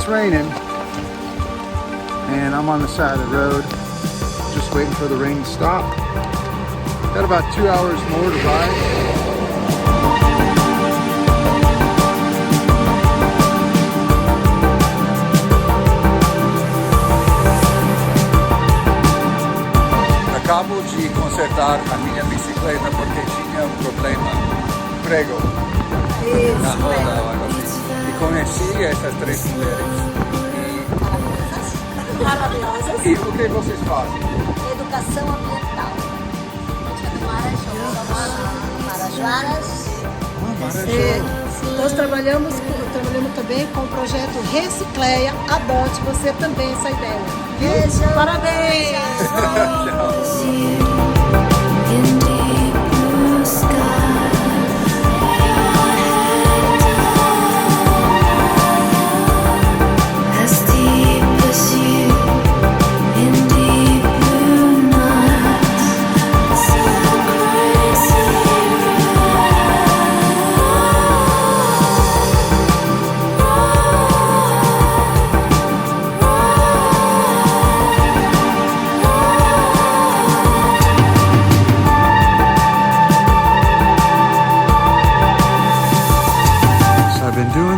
it's raining, and I'm on the side of the road, just waiting for the rain to stop. Got about 2 hours more to ride. Acabo de consertar a minha bicicleta porque tinha um problema. Prego. Na roda ou algo assim. E conheci essas três mulheres. Maravilhosas. E o que vocês fazem? Educação ambiental. Marajoaras. Nós trabalhamos também com o projeto Recicleia, adote você também essa ideia. Beijo. Parabéns!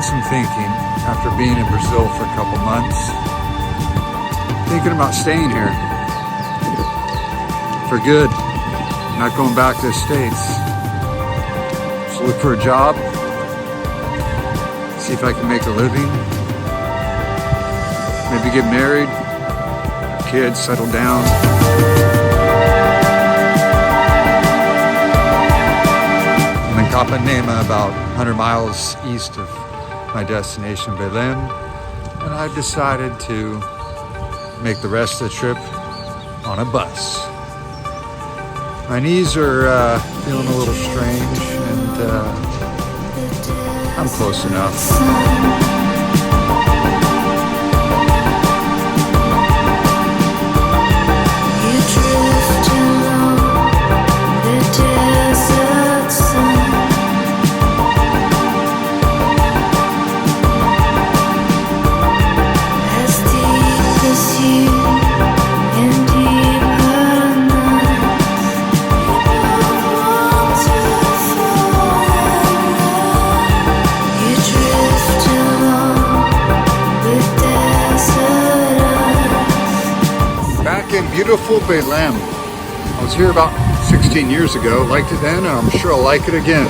Some thinking after being in Brazil for a couple months, thinking about staying here for good, not going back to the States. Just look for a job, see if I can make a living, maybe get married, have kids, settle down. I'm in Capanema, about 100 miles east of my destination, Belém, and I've decided to make the rest of the trip on a bus. My knees are feeling a little strange, and I'm close enough. In beautiful Belém. I was here about 16 years ago, liked it then, and I'm sure I'll like it again.